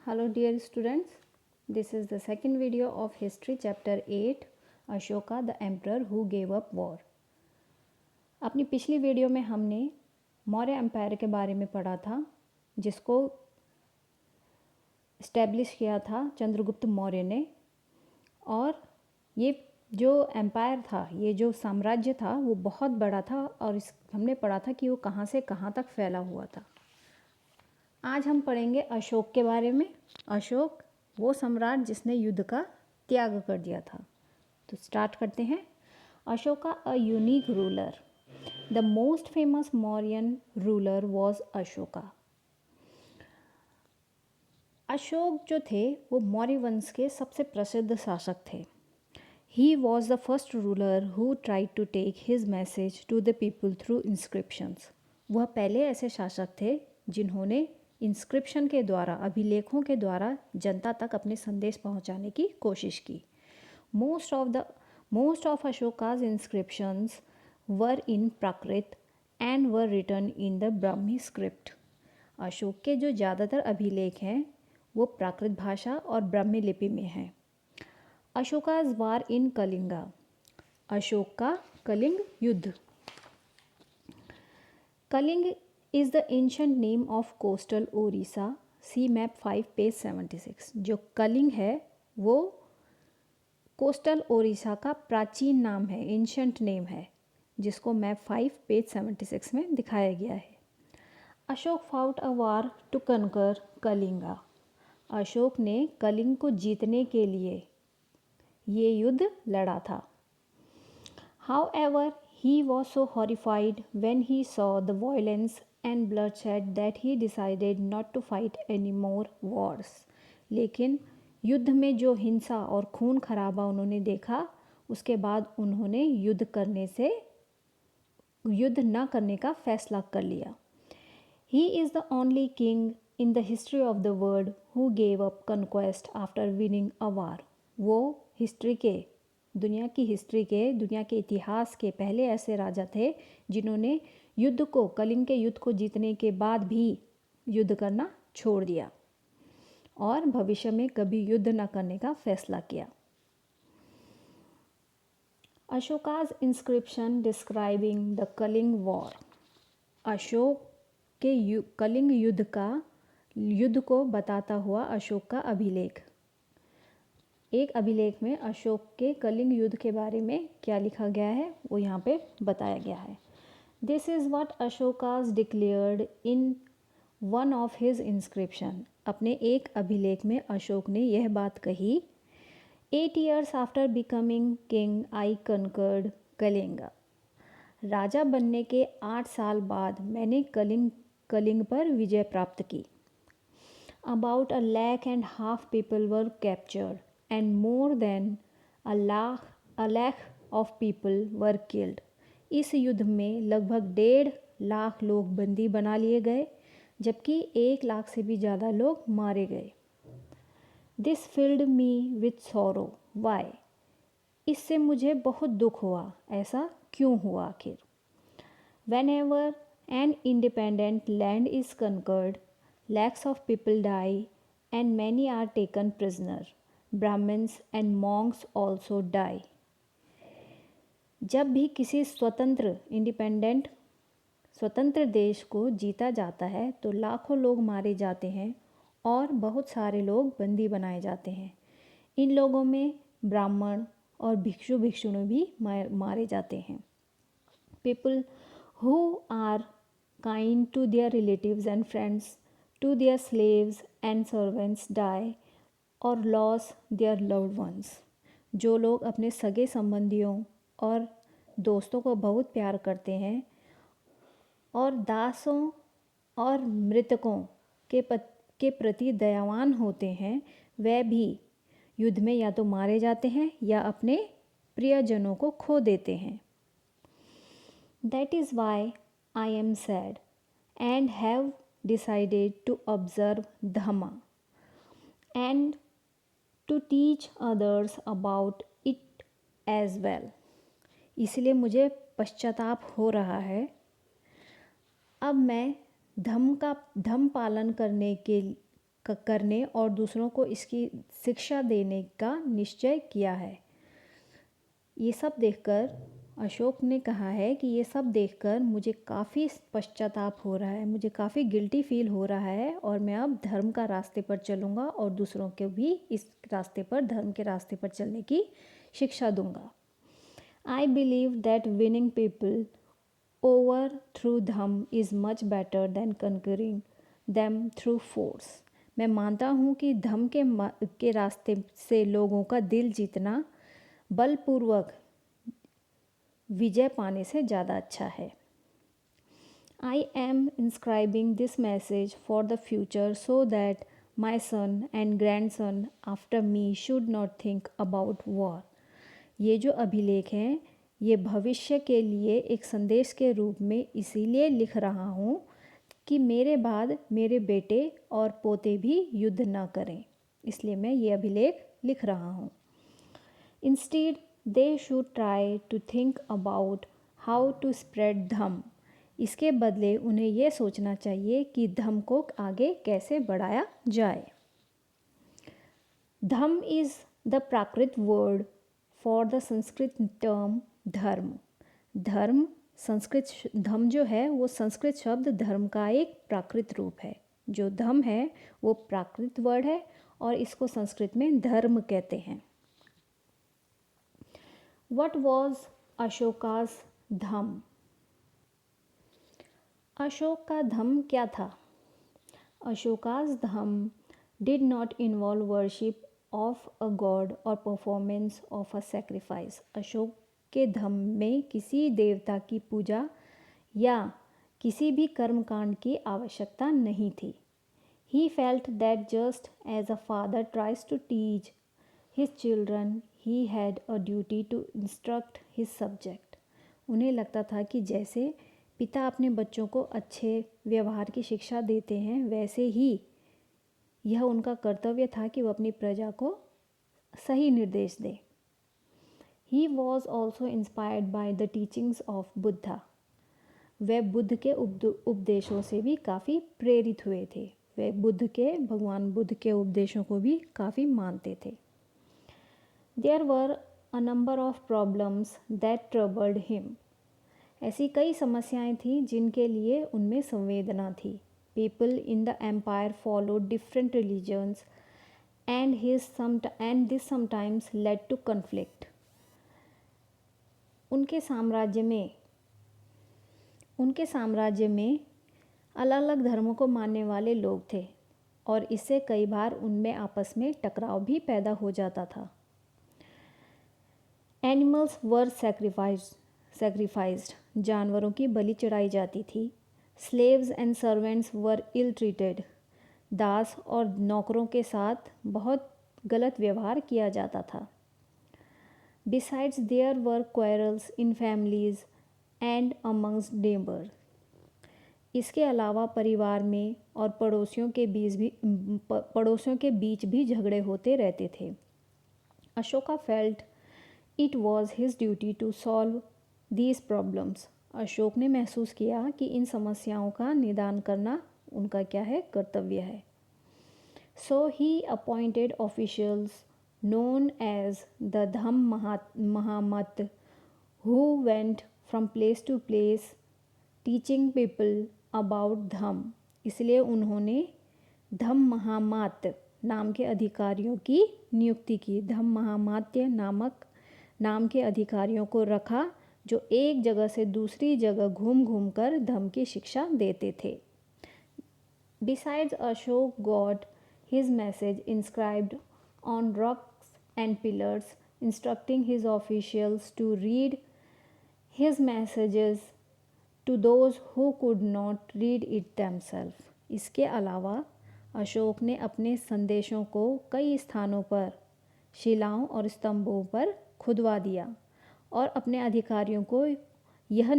Hello dear students, this is the second video of history chapter 8 Ashoka the emperor who gave up war। अपनी पिछली video में हमने Maurya empire के बारे में पढ़ा था जिसको इस्टेब्लिश किया था चंद्रगुप्त मौर्य ने। और ये जो एम्पायर था, ये जो साम्राज्य था वो बहुत बड़ा था और हमने पढ़ा था कि वो कहाँ से कहाँ तक फैला हुआ था। आज हम पढ़ेंगे अशोक के बारे में। अशोक वो सम्राट जिसने युद्ध का त्याग कर दिया था। तो स्टार्ट करते हैं। Ashoka a unique ruler. The most famous Mauryan ruler was Ashoka. Ashok जो थे वो मौर्य वंश के सबसे प्रसिद्ध शासक थे। He was the first ruler who tried to take his message to the people through inscriptions. वह पहले ऐसे शासक थे जिन्होंने इंस्क्रिप्शन के द्वारा, अभिलेखों के द्वारा जनता तक अपने संदेश पहुंचाने की कोशिश की। Most of Ashoka's inscriptions were in Prakrit and were written in the Brahmi script. Ashoka के जो ज़्यादातर अभिलेख हैं वो प्राकृत भाषा और ब्राह्मी लिपि में हैं। अशोकाज वार इन कलिंगा। अशोक का कलिंग युद्ध। Kalinga is the ancient name of coastal Orissa. See map 5 page 76। जो कलिंग है वो कोस्टल ओडिशा का प्राचीन नाम है, एंशंट नेम है, जिसको मैप 5 पेज 76 में दिखाया गया है। Ashoka fought a war to conquer Kalinga. Ashoka ने कलिंग को जीतने के लिए ये युद्ध लड़ा था। However, he was so horrified when he saw the violence and bloodshed that he decided not to fight any more wars। लेकिन युद्ध में जो हिंसा और खून खराबा उन्होंने देखा, उसके बाद उन्होंने युद्ध न करने का फैसला कर लिया। He is the only king in the history of the world who gave up conquest after winning a war। वो दुनिया के इतिहास के पहले ऐसे राजा थे जिन्होंने कलिंग के युद्ध को जीतने के बाद भी युद्ध करना छोड़ दिया और भविष्य में कभी युद्ध न करने का फैसला किया। Ashoka's inscription describing the Kalinga war. Ashoka के कलिंग युद्ध को बताता हुआ अशोक का अभिलेख। एक अभिलेख में अशोक के कलिंग युद्ध के बारे में क्या लिखा गया है वो यहाँ पे बताया गया है। This is what Ashoka's declared in one of his inscription. अपने एक अभिलेख में अशोक ने यह बात कही, 8 years आफ्टर बिकमिंग किंग आई कनकर्ड कलिंगा। राजा बनने के 8 साल बाद मैंने कलिंग पर विजय प्राप्त की। About 1.5 lakhs people were captured and more than a lakh of people were killed। इस युद्ध में लगभग 1.5 लाख लोग बंदी बना लिए गए जबकि 1 लाख से भी ज़्यादा लोग मारे गए। This filled me with sorrow। Why? इससे मुझे बहुत दुख हुआ। ऐसा क्यों हुआ आखिर? Whenever an independent land is conquered, lakhs of people die and many are taken prisoner। Brahmins and monks also die। जब भी किसी स्वतंत्र देश को जीता जाता है तो लाखों लोग मारे जाते हैं और बहुत सारे लोग बंदी बनाए जाते हैं। इन लोगों में ब्राह्मण और भिक्षुणी भी मारे जाते हैं। People who are kind to their relatives and friends, to their slaves and servants die or lose their loved ones। जो लोग अपने सगे संबंधियों और दोस्तों को बहुत प्यार करते हैं और दासों और मृतकों के प्रति दयावान होते हैं, वह भी युद्ध में या तो मारे जाते हैं या अपने प्रियजनों को खो देते हैं। That is why I am sad and have decided to observe Dhamma and to teach others about it as well। इसलिए मुझे पश्चाताप हो रहा है। अब मैं धम्म पालन करने करने और दूसरों को इसकी शिक्षा देने का निश्चय किया है। ये सब देखकर अशोक ने कहा है कि ये सब देखकर मुझे काफ़ी पश्चाताप हो रहा है, मुझे काफ़ी गिल्टी फील हो रहा है और मैं अब धर्म का रास्ते पर चलूँगा और दूसरों को भी इस रास्ते पर, धर्म के रास्ते पर चलने की शिक्षा दूँगा। I believe that winning people over through धर्म is much better than conquering them through force। मैं मानता हूँ कि धर्म के रास्ते से लोगों का दिल जीतना बलपूर्वक विजय पाने से ज़्यादा अच्छा है। I am inscribing this message for the future so that my son and grandson after me should not think about war। ये जो अभिलेख हैं ये भविष्य के लिए एक संदेश के रूप में इसीलिए लिख रहा हूँ कि मेरे बाद मेरे बेटे और पोते भी युद्ध ना करें, इसलिए मैं ये अभिलेख लिख रहा हूँ। Instead, they should try to think about how to spread धम्म। इसके बदले उन्हें यह सोचना चाहिए कि धम्म को आगे कैसे बढ़ाया जाए। Dhamma is the Prakrit word for the Sanskrit term dharma. धर्म संस्कृत धम्म जो है वो संस्कृत शब्द धर्म का एक प्राकृत रूप है। जो धम्म है वो प्राकृत वर्ड है और इसको संस्कृत में धर्म कहते हैं। What was अशोकास धम्म? अशोक का धम्म क्या था? अशोकास धम्म did not involve worship of a god or performance of a sacrifice। Ashok के धम्म में किसी देवता की पूजा या किसी भी कर्मकांड की आवश्यकता नहीं थी। He felt that just as a father tries to teach his children, he had a duty to instruct his subject। उन्हें लगता था कि जैसे पिता अपने बच्चों को अच्छे व्यवहार की शिक्षा देते हैं, वैसे ही यह उनका कर्तव्य था कि वह अपनी प्रजा को सही निर्देश दें। He was also inspired by the teachings of Buddha। वे बुद्ध के उपदेशों से भी काफ़ी प्रेरित हुए थे। वे भगवान बुद्ध के उपदेशों को भी काफ़ी मानते थे। There were a number of problems that troubled him। ऐसी कई समस्याएं थीं जिनके लिए उनमें संवेदना थी। People in the empire followed different religions and this sometimes led to conflict। उनके साम्राज्य में अलग अलग धर्मों को मानने वाले लोग थे और इससे कई बार उनमें आपस में टकराव भी पैदा हो जाता था। Animals were sacrificed. जानवरों की बलि चढ़ाई जाती थी। Slaves and servants were ill treated. दास और नौकरों के साथ बहुत गलत व्यवहार किया जाता था। Besides there were quarrels in families and amongst neighbour. इसके अलावा परिवार में और पड़ोसियों के बीच भी झगड़े होते रहते थे। Ashoka felt it was his duty to solve these problems. Ashoka ने महसूस किया कि इन समस्याओं का निदान करना उनका क्या है, कर्तव्य है। So he appointed officials known as the dhamma mahamatta who went from place to place teaching people about dhamma. इसलिए उन्होंने धम्म महामात्य नाम के अधिकारियों की नियुक्ति की। धम्म महामात्य नामक नाम के अधिकारियों को रखा जो एक जगह से दूसरी जगह घूम घूम कर धम्म की शिक्षा देते थे। Besides, Ashok got his message inscribed on rocks and pillars, instructing his officials to read his messages to those who could not read it themselves। इसके अलावा अशोक ने अपने संदेशों को कई स्थानों पर शिलाओं और स्तंभों पर खुदवा दिया और अपने अधिकारियों को यह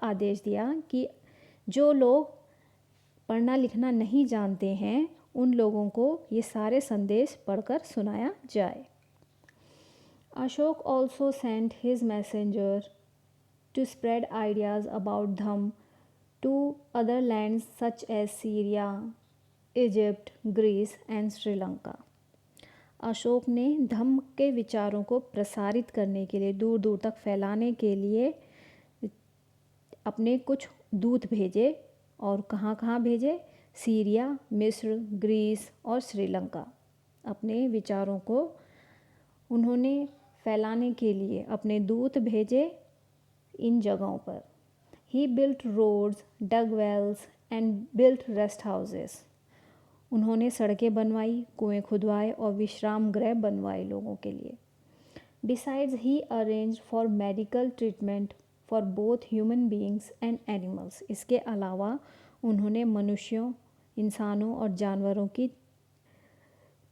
आदेश दिया कि जो लोग पढ़ना लिखना नहीं जानते हैं उन लोगों को ये सारे संदेश पढ़कर सुनाया जाए। Ashok also sent his messenger to spread ideas about Dham to other lands such as Syria, Egypt, Greece and Sri Lanka. Ashoka ने धम्म के विचारों को प्रसारित करने के लिए, दूर दूर तक फैलाने के लिए अपने कुछ दूत भेजे। और कहाँ कहाँ भेजे? सीरिया, मिस्र, ग्रीस और श्रीलंका। अपने विचारों को उन्होंने फैलाने के लिए अपने दूत भेजे इन जगहों पर। He built roads, dug wells and built rest houses. उन्होंने सड़कें बनवाई, कुएं खुदवाए और विश्राम गृह बनवाए लोगों के लिए। Besides he arrange for medical treatment for both human beings and animals. इसके अलावा उन्होंने मनुष्यों, इंसानों और जानवरों की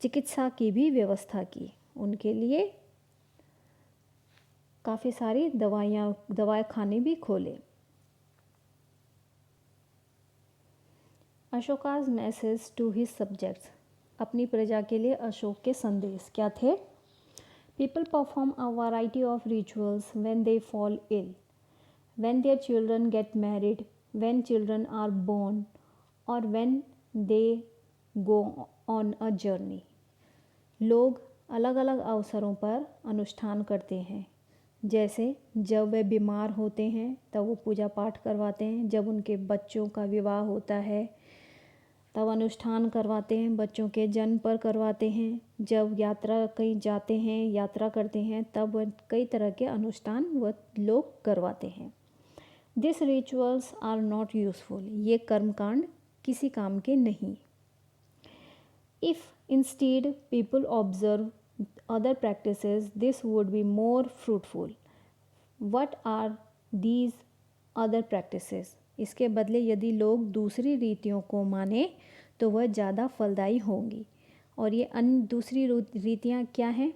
चिकित्सा की भी व्यवस्था की। उनके लिए काफ़ी सारी दवाई खाने भी खोले। Ashoka's message to his subjects. अपनी प्रजा के लिए अशोक के संदेश क्या थे? People perform a variety of rituals when they fall ill, when their children get married, when children are born और when they go on a journey. लोग अलग अलग अवसरों पर अनुष्ठान करते हैं। जैसे जब वे बीमार होते हैं तब वो पूजा पाठ करवाते हैं, जब उनके बच्चों का विवाह होता है तब अनुष्ठान करवाते हैं, बच्चों के जन्म पर करवाते हैं, जब यात्रा कहीं जाते हैं, यात्रा करते हैं, तब कई तरह के अनुष्ठान वह लोग करवाते हैं। This rituals are not useful. ये कर्मकांड किसी काम के नहीं। If instead people observe other practices this would be more fruitful. What are these other practices? इसके बदले यदि लोग दूसरी रीतियों को माने तो वह ज़्यादा फलदायी होंगी। और ये अन्य दूसरी रीतियाँ क्या हैं?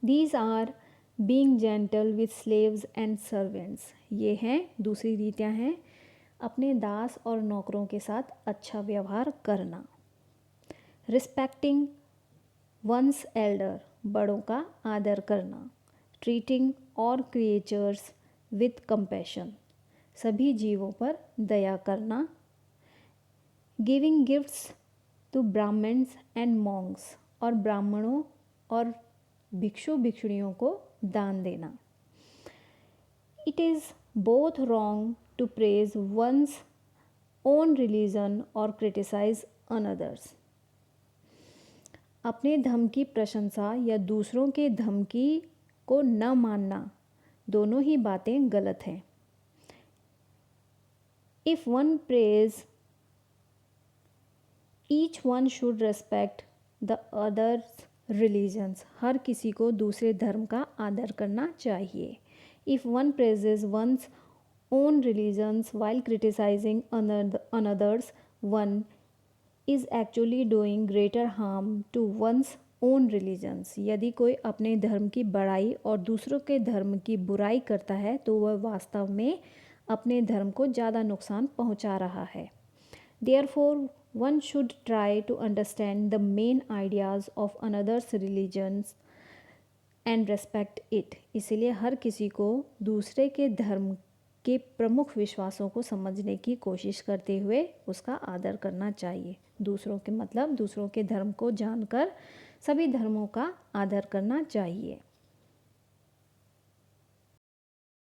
These are being gentle with slaves and servants. ये हैं दूसरी रीतियाँ हैं अपने दास और नौकरों के साथ अच्छा व्यवहार करना। रिस्पेक्टिंग वंस एल्डर, बड़ों का आदर करना। Treating all creatures with compassion, सभी जीवों पर दया करना। Giving gifts to Brahmans and monks, और ब्राह्मणों और भिक्षु भिक्षुणियों को दान देना। It is both wrong to praise one's own religion और क्रिटिसाइज अनदर्स। अपने धर्म की प्रशंसा या दूसरों के धर्म की को न मानना, दोनों ही बातें गलत हैं। If one praise, each one should respect the others religions. हर किसी को दूसरे धर्म का आदर करना चाहिए। If one praises one's own religions while criticising another's, one is actually doing greater harm to one's own religions. यदि कोई अपने धर्म की बड़ाई और दूसरों के धर्म की बुराई करता है तो वह वास्तव में अपने धर्म को ज़्यादा नुकसान पहुंचा रहा है। Therefore one should try to understand the main ideas of others religions and respect it. इसलिए हर किसी को दूसरे के धर्म के प्रमुख विश्वासों को समझने की कोशिश करते हुए उसका आदर करना चाहिए। दूसरों के मतलब दूसरों के धर्म को जानकर सभी धर्मों का आदर करना चाहिए।